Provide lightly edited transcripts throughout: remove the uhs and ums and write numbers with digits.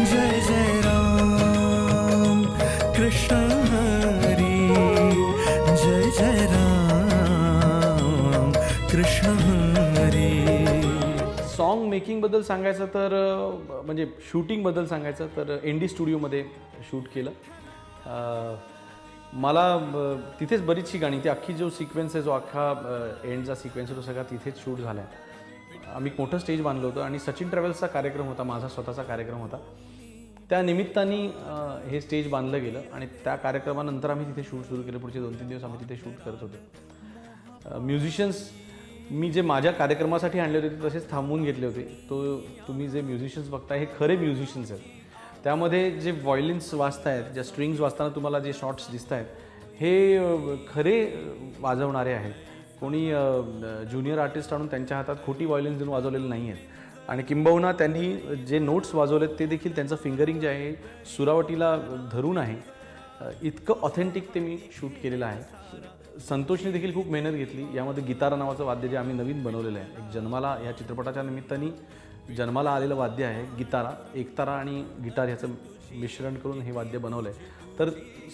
जय जय राम कृष्ण हरी, जय जय Ram Krishna Hari. Song मेकिंगबद्दल सांगायचं तर म्हणजे शूटिंगबद्दल सांगायचं तर एन डी स्टुडिओमध्ये शूट केलं. मला तिथेच बरीचशी गाणी, ती अख्खी जो सिक्वेन्स आहे, जो अख्खा एंडचा सिक्वेन्स आहे, तो सगळा तिथेच शूट झाला आहे. आम्ही मोठं स्टेज बांधलं होतं आणि सचिन ट्रॅव्हल्सचा कार्यक्रम होता, माझा स्वतःचा कार्यक्रम होता. त्या निमित्ताने हे स्टेज बांधलं गेलं आणि त्या कार्यक्रमानंतर आम्ही तिथे शूट सुरू केलं. पुढचे 2-3 दिवस आम्ही तिथे शूट करत होतो. म्युझिशियन्स मी जे माझ्या कार्यक्रमासाठी आणले होते ते तसेच थांबवून घेतले होते. तुम्ही जे म्युझिशियन्स बघताय हे खरे म्युझिशियन्स आहेत. त्यामध्ये जे व्हायोलिन्स वाजतायत, ज्या स्ट्रिंग्स वाजताना तुम्हाला जे शॉट्स दिसत आहेत, हे खरे वाजवणारे आहेत. कोणी ज्युनियर आर्टिस्ट आणून त्यांच्या हातात खोटी व्हायोलिन्स देऊन वाजवलेले नाही आहेत. आणि किंबहुना त्यांनी जे नोट्स वाजवलेत ते देखील त्यांचं फिंगरिंग जे आहे सुरावटीला धरून आहे. इतकं ऑथेंटिक ते मी शूट केलेलं आहे. संतोषने देखील खूप मेहनत घेतली. यामध्ये गिटार नावाचं वाद्य जे आम्ही नवीन बनवलेलं आहे, एक जन्माला या चित्रपटाच्या निमित्ताने जन्माला आलेलं वाद्य आहे गिटारा. एकतारा आणि गिटार ह्याचं मिश्रण करून हे वाद्य बनवलं आहे. तर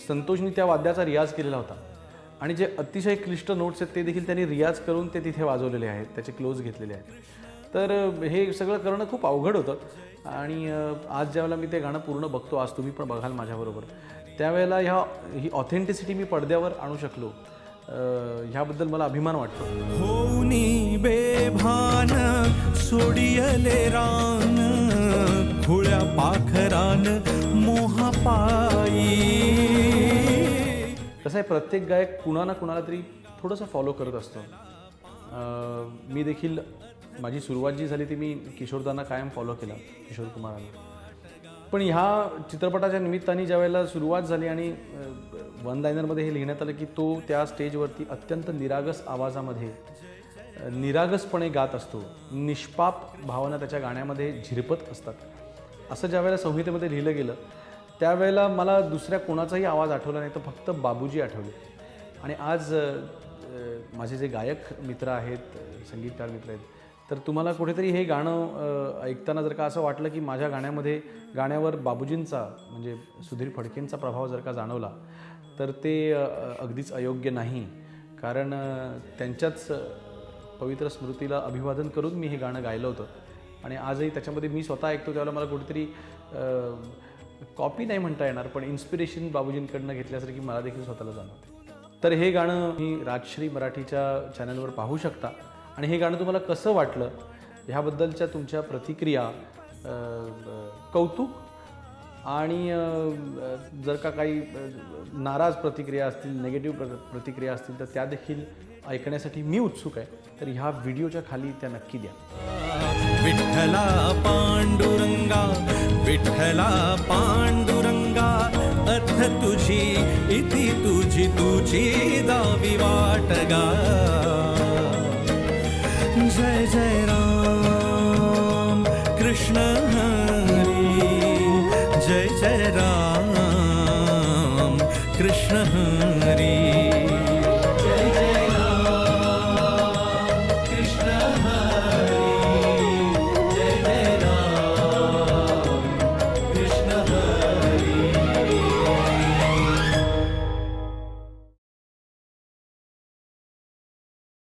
संतोषने त्या वाद्याचा रियाज केलेला होता आणि जे अतिशय क्लिष्ट नोट्स आहेत ते देखील त्यांनी रियाज करून ते तिथे वाजवलेले आहेत, त्याचे क्लोज घेतलेले आहेत. तर हे सगळं करणं खूप अवघड होतं. आणि आज ज्यावेळेला मी ते गाणं पूर्ण बघतो, आज तुम्ही पण बघाल माझ्याबरोबर, त्यावेळेला ही ऑथेंटिसिटी मी पडद्यावर आणू शकलो, ह्याबद्दल मला अभिमान वाटतो. होनी बेभान सोडियले रान, खुळ्या पाखरान मोहापायी. कसं आहे, प्रत्येक गायक कुणा ना कुणाला तरी थोडंसं फॉलो करत असतो. मी देखील माझी सुरुवात जी झाली ती मी किशोरदांना कायम फॉलो केला, किशोर कुमारांना. पण ह्या चित्रपटाच्या निमित्ताने ज्या वेळेला सुरुवात झाली आणि वन लायनरमध्ये हे लिहिण्यात आलं की तो त्या स्टेजवरती अत्यंत निरागस आवाजामध्ये निरागसपणे गात असतो, निष्पाप भावना त्याच्या गाण्यामध्ये झिरपत असतात, असं ज्या वेळेला संहितेमध्ये लिहिलं गेलं त्यावेळेला मला दुसऱ्या कोणाचाही आवाज आठवला नाही, तर फक्त बाबूजी आठवले. आणि आज माझे जे गायक मित्र आहेत, संगीतकार मित्र आहेत, तर तुम्हाला कुठेतरी हे गाणं ऐकताना जर का असं वाटलं की माझ्या गाण्यावर बाबूजींचा म्हणजे सुधीर फडकेंचा प्रभाव जर का जाणवला, तर ते अगदीच अयोग्य नाही. कारण त्यांच्याच पवित्र स्मृतीला अभिवादन करून मी हे गाणं गायलं होतं. आणि आजही त्याच्यामध्ये मी स्वतः ऐकतो त्यावेळेला मला कुठेतरी कॉपी नाही म्हणता येणार, पण इन्स्पिरेशन बाबूजींकडनं घेतल्यासारखी मला देखील स्वतःला जाणवते. तर हे गाणं मी राजश्री मराठीच्या चॅनलवर पाहू शकता. आणि हे गाणं तुम्हाला कसं वाटलं ह्याबद्दलच्या तुमच्या प्रतिक्रिया, कौतुक आणि जर का काही नाराज प्रतिक्रिया असतील, निगेटिव्ह प्रतिक्रिया असतील, तर त्या देखील ऐकण्यासाठी मी उत्सुक आहे. तर ह्या व्हिडिओच्या खाली त्या नक्की द्या. विठ्ठला पांडुरंगा, विठ्ठला पांडुरंगा, अथ तुझी इति तुझी दावी वाटगा. जय जय राम कृष्ण